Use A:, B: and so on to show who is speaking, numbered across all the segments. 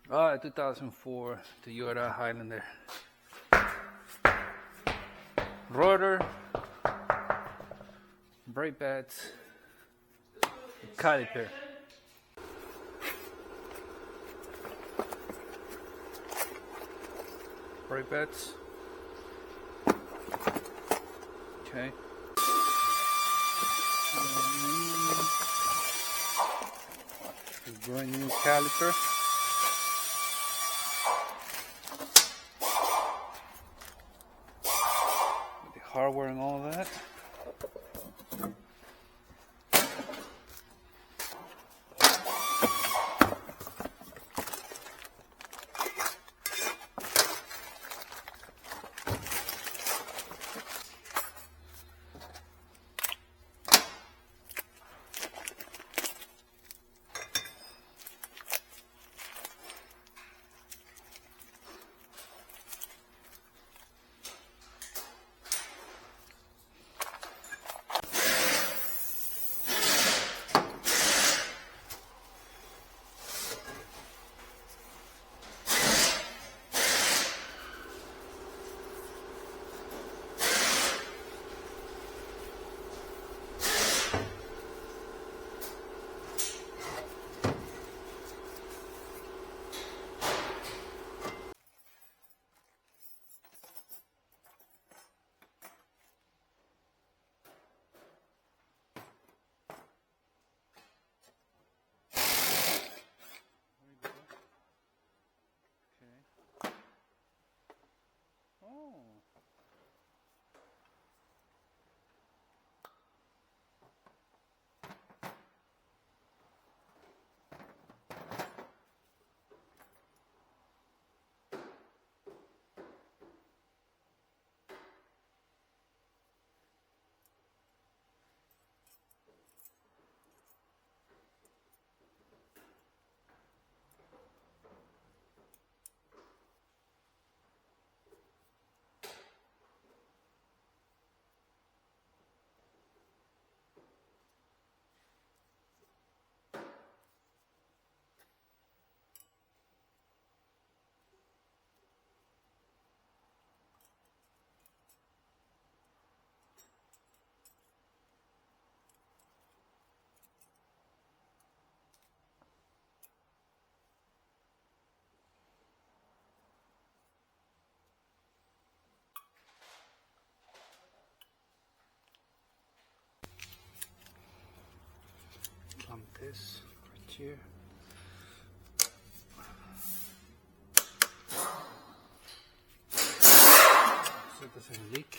A: 2004 Toyota Highlander. Rotor, brake pads, caliper. Brake pads. Okay. Brand new caliper. With the hardware and all that. This right here. So it doesn't leak.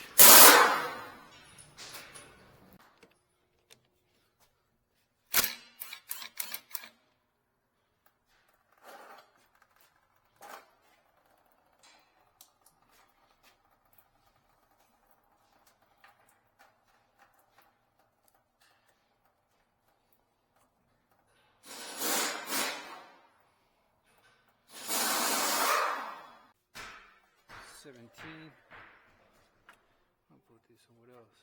A: I'll put this somewhere else.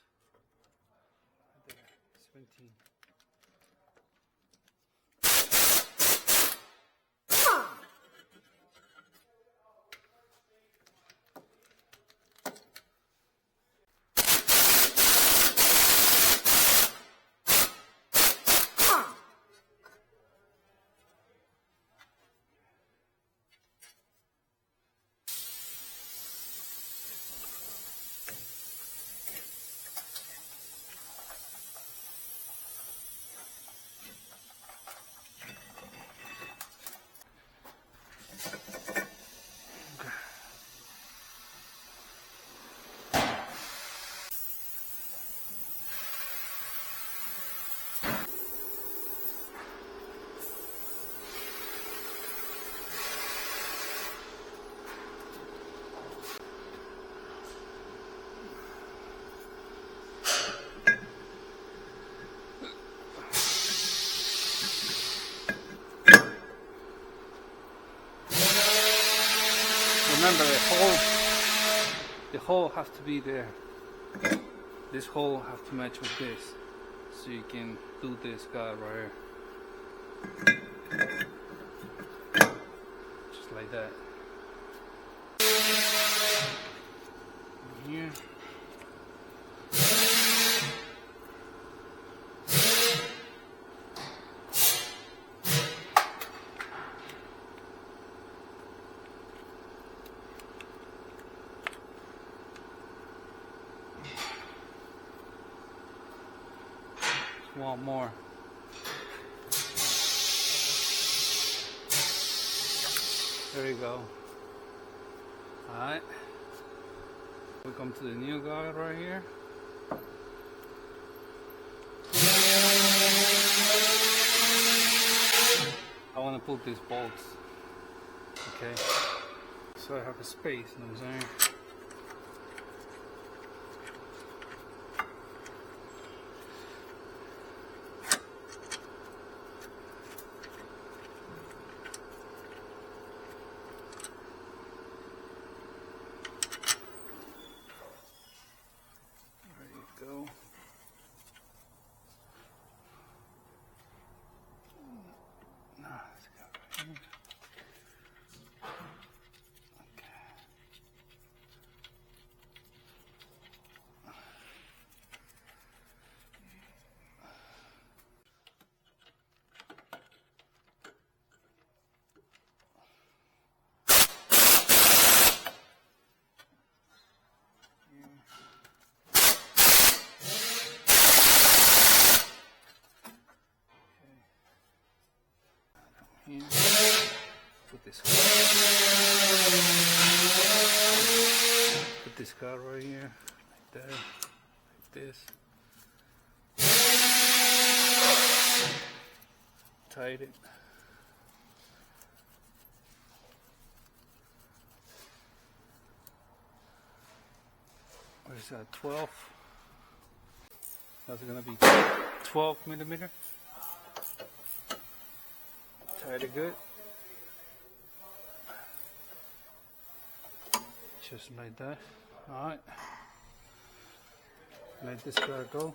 A: Right there. 17. Remember, the hole has to be there. This hole has to match with this, so you can do this guy right here. just like that. Here. One more. There you go. Alright. We come to the new guide right here. I want to put these bolts. Okay. So I have a space, you know what I'm saying? Go. No, let's go right here. Okay. Here. Put this car right here, like that, like this. Tight it. What is that? 12. That's gonna be 12 millimeter. Tied it good. Just like that. Alright. Let this guy go.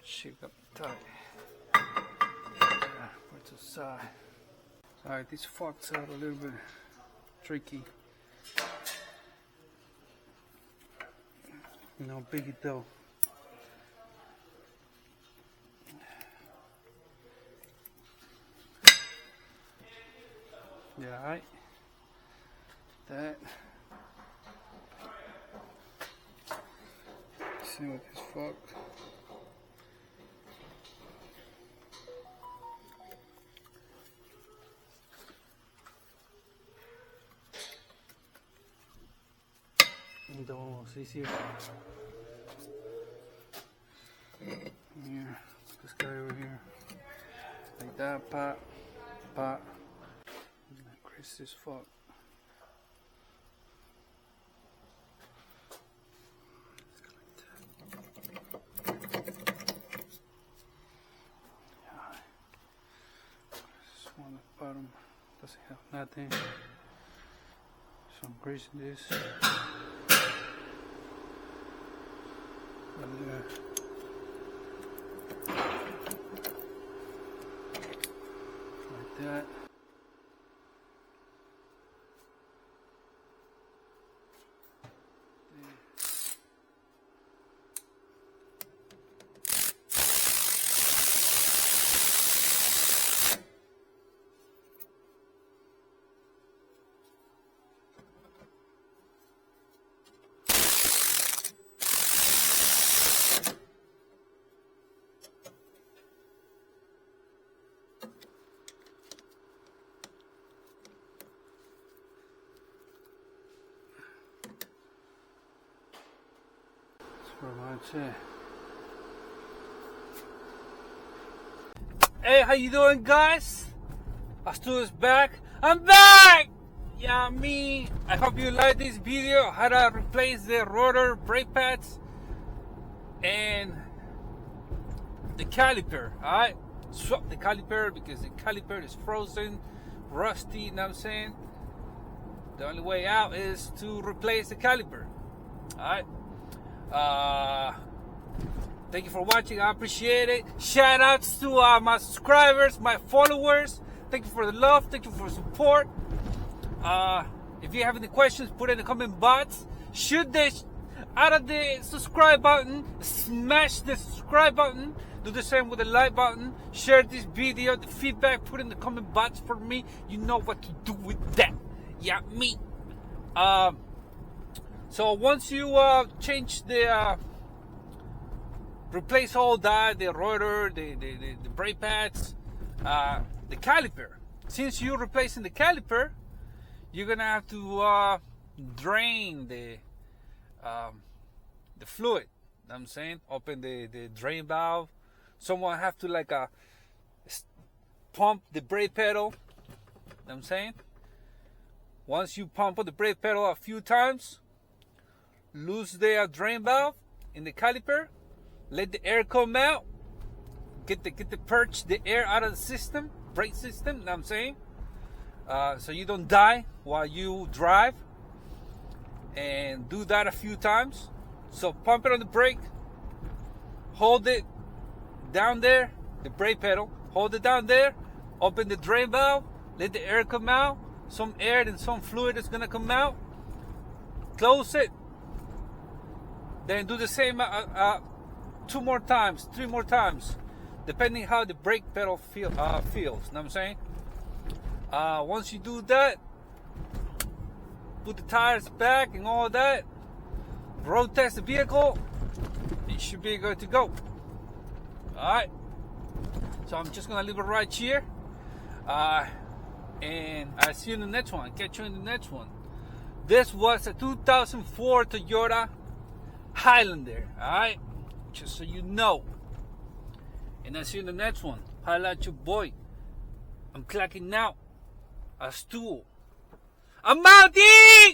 A: Shake up tight. Yeah, put to the side. Alright, these forks are a little bit tricky. No biggie though. Yeah, alright. That. See what this fork. Entonces, sí. Here, this guy over here, like that, pop, pop. Crease this fork. This one at the bottom doesn't have nothing, so I'm greasing this. And like that. That's it. Hey, how you doing, guys? Stu is back. I'm back! Yeah, me. I hope you like this video. How to replace the rotor brake pads and the caliper. Alright? Swap the caliper because the caliper is frozen, rusty, you know what I'm saying? The only way out is to replace the caliper. Alright? Thank you for watching. I appreciate it. Shout outs to my subscribers, my followers. Thank you for the love. Thank you for the support. If you have any questions, put it in the comment box. Should they, out of the subscribe button, smash the subscribe button. Do the same with the like button. Share this video. The feedback, put it in the comment box for me. You know what to do with that. Yeah, me. So once you change the replace all that, the rotor, the brake pads, the caliper. Since you're replacing the caliper, you're gonna have to drain the fluid. You know what I'm saying, open the drain valve. Someone have to like pump the brake pedal. You know what I'm saying. Once you pump on the brake pedal a few times, lose the drain valve in the caliper. Let the air come out. Get the air out of the system, brake system. You know what I'm saying? So you don't die while you drive. And do that a few times. So pump it on the brake. Hold it down there, the brake pedal. Hold it down there. Open the drain valve. Let the air come out. Some air and some fluid is gonna come out. Close it. Then do the same 2 more times, 3 more times, depending how the brake pedal feels. You know what I'm saying? Once you do that, put the tires back and all that. Road test the vehicle. You should be good to go. All right. So I'm just gonna leave it right here. And I'll see you in the next one. Catch you in the next one. This was a 2004 Toyota Highlander. Alright? Just so you know. And I'll see you in the next one. Highlight your boy. I'm clacking out. A stool. I'm out!